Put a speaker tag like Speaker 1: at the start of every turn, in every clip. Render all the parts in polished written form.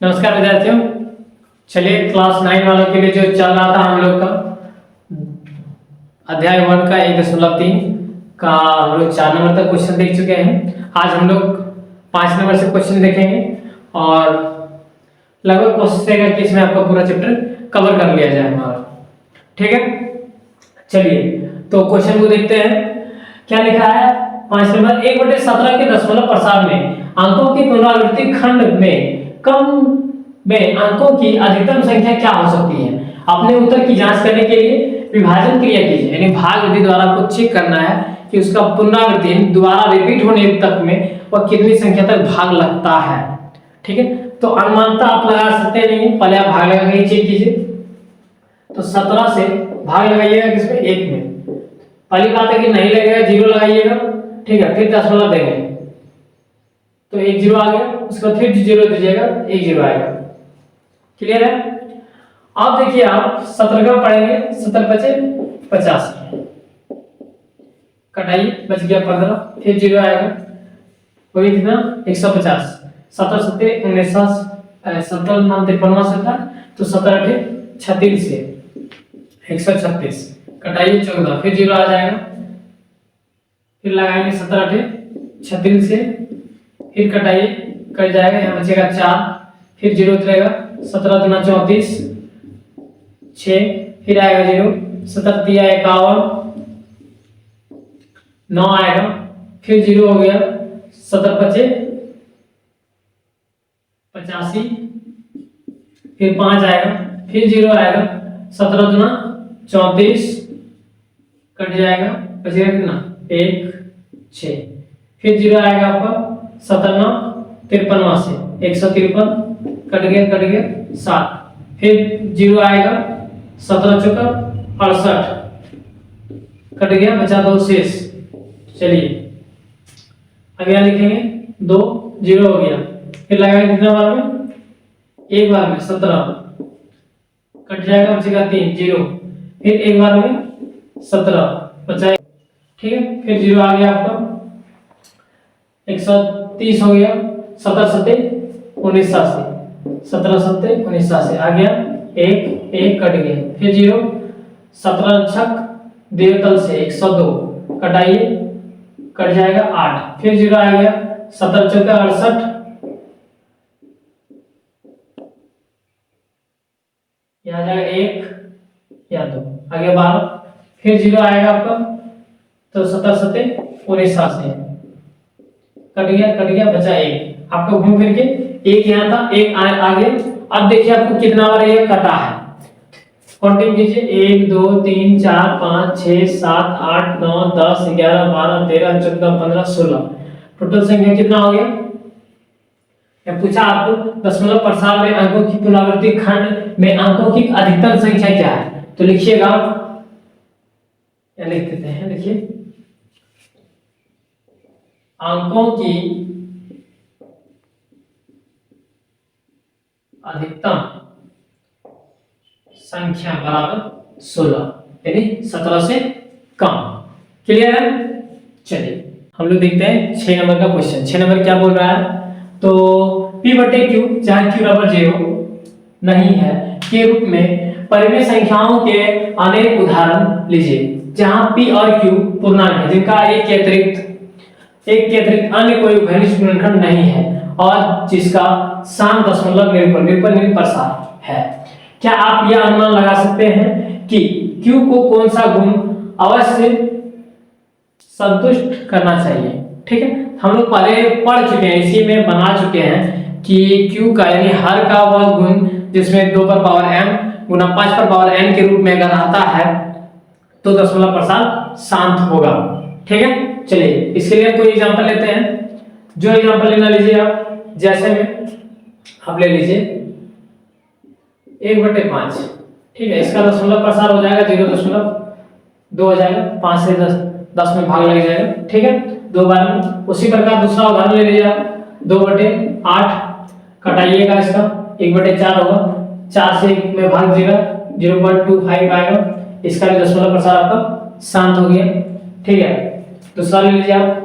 Speaker 1: नमस्कार विद्यार्थियों। चलिए क्लास 9 वालों के लिए जो चल रहा था हम लोग का अध्याय 1 का 1.3 का हम लोग 4 नंबर तक क्वेश्चन देख चुके हैं। आज हम लोग 5 नंबर से क्वेश्चन देखेंगे और लगभग कोशिश रहेगा कि इसमें आपका पूरा चैप्टर कवर कर लिया जाए हमारा। ठीक है, चलिए तो क्वेश्चन को देखते हैं। क्या लिखा है 5 नंबर 1/17 के दशमलव प्रसार में अंकों की पुनरावृत्ति खंड में कम में अंकों की अधिकतम संख्या क्या हो सकती है। अपने उत्तर की जांच करने के लिए विभाजन क्रिया कीजिए, यानी भाग विधि द्वारा आपको चेक करना है कि उसका पुनरावृत्ति दोबारा रिपीट होने तक में वह कितनी संख्या तक भाग लगता है। ठीक है, तो अनुमानता आप लगा सकते नहीं, पहले आप भाग लगा के चेक कीजिए। तो 17 से भाग लगाइएगा किसमें, 1 में। पहली बात है कि नहीं लगेगा 0 लगाइएगा, ठीक है, फिर दशमलव देंगे तो 1 0 आ गया, उसके बाद फिर 0 दीजिएगा 1 0 आएगा। क्लियर है। अब देखिए आप 17 का पढ़ेंगे, 17 बचे 50 कटाइए, बच गया 15, फिर 0 आएगा, हो गया कितना 150। 17 7 19 17 9 53 से था तो 17 8 36 से 136 कटाइए 14, फिर 0 आ जाएगा, फिर लगाएंगे 17 8 36 से, फिर कटाइए कट जाएगा, यहाँ बचेगा 4, फिर 0 उतरेगा, 17 दूना 34 6, फिर आएगा 0, 17 तिया 51 9 आएगा, फिर 0 हो गया, 17 बचे 85, फिर 5 आएगा, फिर 0 आएगा, 17 दूना 34 कट जाएगा, बचेगा कितना 1 6, फिर 0 आएगा आपका 17 9 53 से 153 कट गया 7, फिर 0 आएगा 17 चौका 68 कट गया, बचा 2 शेष। चलिए अगला लिखेंगे 2 0 हो गया, फिर लगाएंगे कितना बार में, एक बार में 17 कट जाएगा, बचेगा 3 0, फिर एक बार में 17 बचा, ठीक है, फिर 0 आ गया आपका 130 हो गया, 17 7 19 17 7 19 आ गया, 1 1 कट गया, फिर 0 17 छक देवतल से 102 कटाइए कट जाएगा 8, फिर 0 आ गया, 17 चौका 68 यहाँ जाएगा 1 या 2 आ गया 12, फिर 0 आएगा आपका तो 17 7 19 कट गया बचा 1, आपको घूम फिर के 1 यहाँ था 1 आगे। अब देखिए आपको कितना बार ये कटा है, काउंटिंग कीजिए 1 2 3 4 5 6 7 8 9 10 11 12 13 14 15 16, टोटल संख्या कितना हो गया। या पूछा आपको दशमलव प्रसार में अंकों की पुनरावृत्ति खंड में अंकों की अधिकतम संख्या क्या है, तो लिखिएगा या लिख देते हैं, देखिए अंकों की अधिकतम संख्या बराबर 16, यानी 17 से कम। क्लियर है। चलिए हम लोग देखते हैं 6 नंबर का क्वेश्चन। 6 नंबर क्या बोल रहा है, तो P बटे Q जहां Q बराबर 0 नहीं है के रूप में परिमेय संख्याओं के अनेक उदाहरण लीजिए जहां P और Q पूर्णांक है जिनका एक के अतिरिक्त अन्य कोई घनिष्ठ गुणनखंड नहीं है और जिसका सम दशमलव निरूपण प्रसार है। क्या आप यह अनुमान लगा सकते हैं कि Q को कौन सा गुण अवश्य संतुष्ट करना चाहिए। ठीक है, हम लोग पहले पढ़ चुके हैं, इसी में बना चुके हैं कि Q का यानी हर का वह गुण जिसमें 2 पर पावर m गुना 5 पर पावर n के रूप में अगर आता है तो दशमलव प्रसार शांत होगा। ठीक है, चलिए इसके लिए कोई एग्जांपल लेते हैं। जो एग्जांपल लेना लीजिए आप, जैसे में आप ले लीजिए 1/5, ठीक है, इसका दशमलव प्रसार हो जाएगा 0.2 हो जाएगा, 5 से 10 में भाग लग जाएगा। ठीक है, 2 बार में। उसी प्रकार दूसरा उदाहरण ले लीजिए आप 2/8 कटाइएगा, इसका 1/4 होगा, 4 से 1 में भाग देगा 0.25 आएगा, इसका भी दशमलव प्रसार आपका शांत हो गया। ठीक है, दूसरा ले लीजिए आप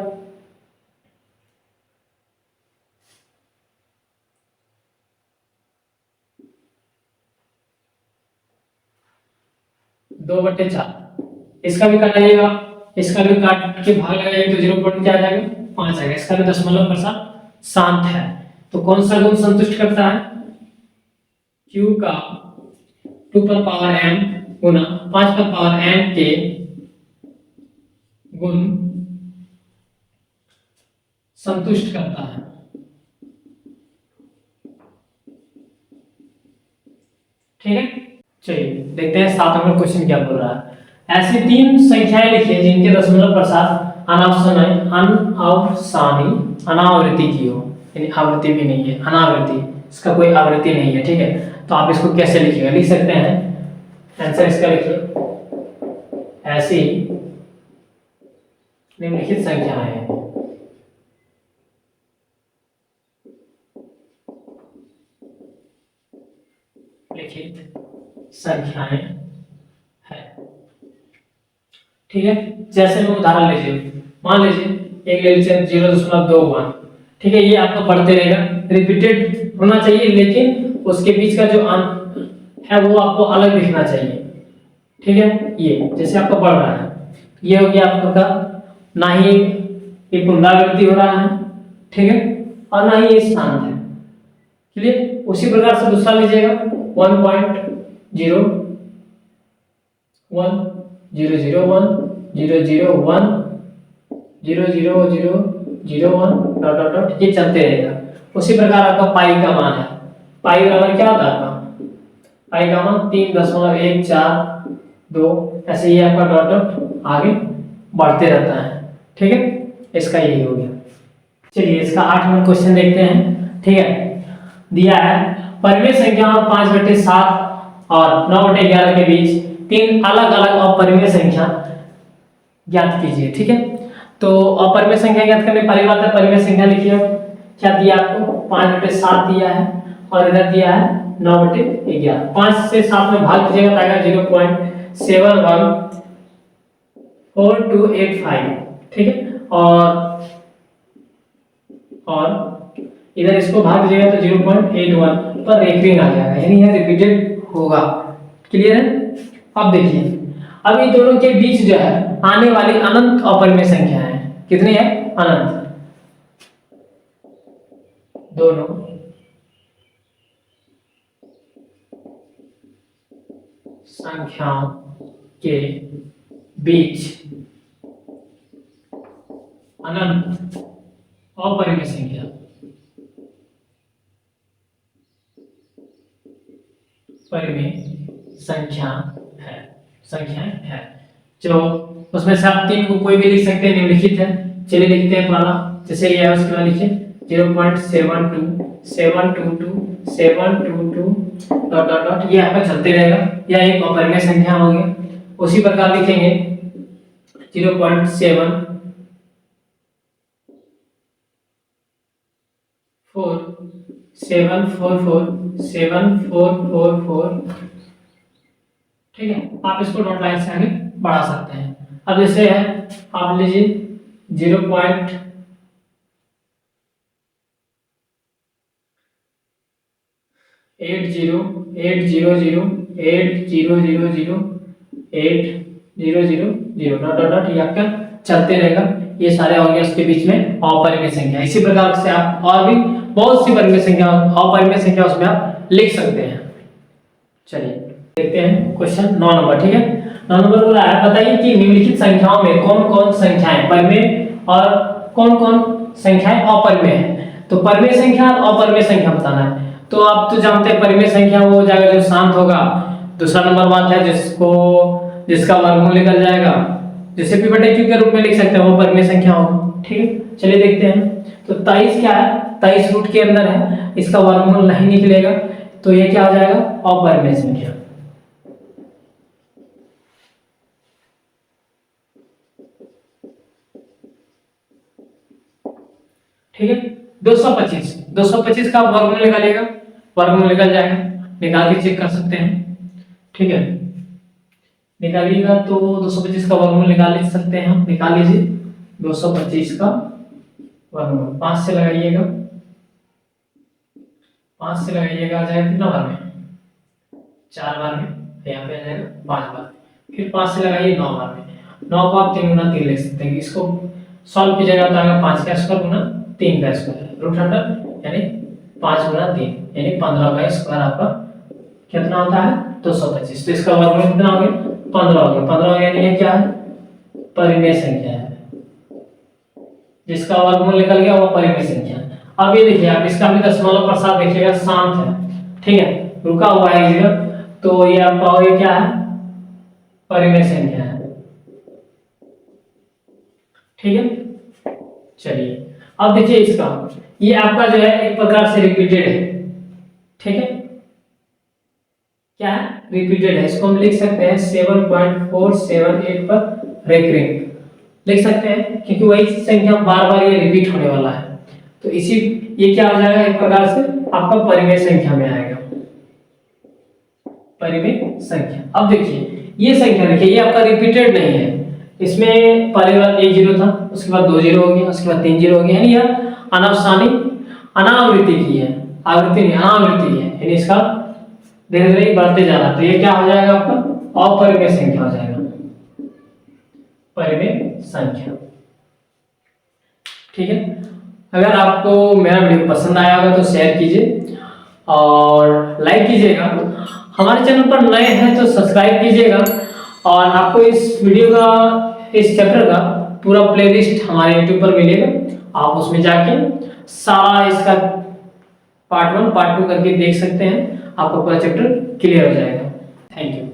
Speaker 1: 2/4। इसका भी काटिएगा, इसका भी काट के भाग लगाइए तो 0 पॉइंट क्या आ जाएगा 5 आएगा। इसका भी दशमलव प्रसाद शांत है। तो कौन सा गुण संतुष्ट करता है? q का 2 पर पावर m गुना 5 पर पावर n के गुण संतुष्ट करता है। ठीक है, चलिए देखते हैं 7 नंबर क्वेश्चन क्या बोल रहा है। ऐसी 3 संख्याएं लिखिए जिनके दशमलव प्रसाद अनावृत्ति की हो, यानी आवृत्ति भी नहीं है, अनावृत्ति, इसका कोई आवृत्ति नहीं है। ठीक है, तो आप इसको कैसे लिखिएगा? लिख सकते हैं, आंसर इसका लिखिए, ऐसी निम्नलिखित संख्याएं हैं। लिखित संख्याएं है। ठीक है, जैसे हम उदाहरण लीजिए, मान लीजिए एक ले लीजिए 0.21। ठीक है, ये आपको पढ़ते रहेगा, रिपीटेड होना चाहिए, लेकिन उसके बीच का जो अंक है वो आपको अलग दिखना चाहिए। ठीक है, ये जैसे आपको पढ़ रहा है, ये हो गया आपका, ना ही ये पुनरावृत्ति हो रहा है, ठीक है, और ना ही ये शांत है। क्लियर? उसी प्रकार से दूसरा लीजिएगा 1.0 1 0 0 1 0 0 1 0 0 0 0 1 डॉट डॉट डॉट, ये चलते रहेगा। उसी प्रकार आपका पाई का मान है, पाई बराबर क्या होता है आपका? पाई का मान 3.142, ऐसे ये आपका डॉट डॉट आगे बढ़ते रहता है। ठीक है, इसका यही हो गया। चलिए इसका 8 नंबर क्वेश्चन देखते हैं। ठीक है, दिया है परिमेय संख्याओं 5/7 और 9/11 के बीच 3 अलग अलग अपरिमेय संख्या ज्ञात कीजिए। ठीक है, तो अपरिमेय संख्या ज्ञात करने पहली बात है परिमेय संख्या लिखिए। क्या दिया आपको? 5/7 दिया है और इधर दिया है 9/11। 5 से 7 में भाग कीजिएगा तो आएगा 0.714285। ठीक है, और इधर इसको भाग दीजिएगा तो 0.81 पर रेकरिंग आ जाएगा, यानी यह रिपीटेड होगा। क्लियर है? अब देखिए, अब इन दोनों के बीच जो है आने वाली अनंत अपरिमेय संख्या है। कितनी है? अनंत। दोनों संख्याओं के बीच अनंत अपरिमेय संख्या परिमेय संख्या है जो उसमें से आप 3 को कोई भी लिख सकते हैं, निम्नलिखित है। चलिए लिखते हैं पहला, जैसे ये है उसके बाद लिखिए 0.72 722 722 डॉट डॉट डॉट, ये आपका चलते रहेगा, यह एक अपरिमेय संख्या हो गया। उसी प्रकार लिखेंगे 0.7 744 744। ठीक है, आप इसको डॉट लाइन से आगे बढ़ा सकते हैं। अब जैसे है आप लीजिए 0.80 800 800 डॉट डॉट डॉट, ये आपका चलते रहेगा। ये सारे हो गए उसके बीच में अपरिमेय संख्या। इसी प्रकार से आप और भी बहुत सी परिमेय संख्या, अपरिमेय संख्या उसमें आप लिख सकते हैं। चलिए देखते हैं क्वेश्चन 9 नंबर। ठीक है, 9 नंबर बोला है बताइए कि निम्नलिखित संख्याओं में कौन कौन संख्याएं परिमेय और कौन कौन संख्याएं अपरिमेय है। तो परिमेय संख्या और अपरिमेय संख्या बताना है। तो आप तो जानते हैं परिमेय संख्या वो हो जाएगा जो शांत होगा। दूसरा नंबर बात है जिसका वर्गमूल निकल जाएगा, जिसे p बटे q के रूप में लिख सकते हैं, वो परिमेय संख्या होगा। ठीक है, चलिए देखते हैं। तो 23 क्या है? 23 रूट के अंदर है, इसका वर्गमूल नहीं निकलेगा, तो ये क्या हो जाएगा? अपरिमेय संख्या। ठीक है, 225 का वर्गमूल निकालेगा, वर्गमूल निकल जाएगा, निकाल के चेक कर सकते हैं। ठीक है, निकालिएगा तो 225 का वर्गमूल निकाल सकते हैं हम। निकाल लीजिए 225 का वर्गमूल, 5 से लगाइएगा, 5 से लगाइएगा, आ जाएगा कितना बार में? 4 बार में, यहाँ पे आ जाएगा 5 बार। फिर 5 से लगाइए 9 बार में, 9 को आप 3 गुना 3 लिख सकते हैं। इसको सॉल्व कीजिएगा तो आएगा 5 का स्क्वायर गुना 3 का स्क्वायर रूट अंडर यानी 5 गुना 3 यानी 15 का स्क्वायर आपका कितना होता है 225। तो इसका वर्गमूल कितना हो गया 15 हो गया। 15 हो गया यानी ये क्या है परिमेय संख्या है, जिसका वर्गमूल निकल गया वो परिमेय संख्या है। अब ये देखिए आप इसका भी दशमलव प्रसाद देखिएगा शांत है, ठीक है, रुका हुआ है इधर, तो ये आपका हो गया क्या है परिमेय संख्या है, ठीक है। चलिए अब देखिए इसका, ये आपका जो है एक प्रकार से रिपीटेड है, ठीक है, क्या है रिपीटेड है। इसको हम लिख सकते हैं 7.478 पर रेकरिंग लिख सकते हैं, क्योंकि वही संख्या बार बार ये रिपीट होने वाला है। तो इसी ये क्या हो जाएगा एक प्रकार से आपका परिमेय संख्या में आएगा, परिमेय संख्या। अब देखिए ये संख्या देखिए ये आपका रिपीटेड नहीं है, इसमें पहले बार 1 0 था, उसके बाद 2 0 हो गया, उसके बाद 3 0 हो गया, यानी यह अनावसानी अनावृत्ति की है, आवृत्ति नहीं अनावृत्ति है, यानी इसका धीरे धीरे बढ़ते जा रहा है। तो ये क्या हो जाएगा आपका अपरिमेय संख्या हो जाएगा, परिमेय संख्या, ठीक है। अगर आपको मेरा वीडियो पसंद आया होगा तो शेयर कीजिए और लाइक कीजिएगा। हमारे चैनल पर नए हैं तो सब्सक्राइब कीजिएगा। और आपको इस वीडियो का इस चैप्टर का पूरा प्लेलिस्ट हमारे YouTube पर मिलेगा, आप उसमें जाके सारा इसका पार्ट 1 पार्ट 2 करके देख सकते हैं, आपका पूरा चैप्टर क्लियर हो जाएगा। Thank you.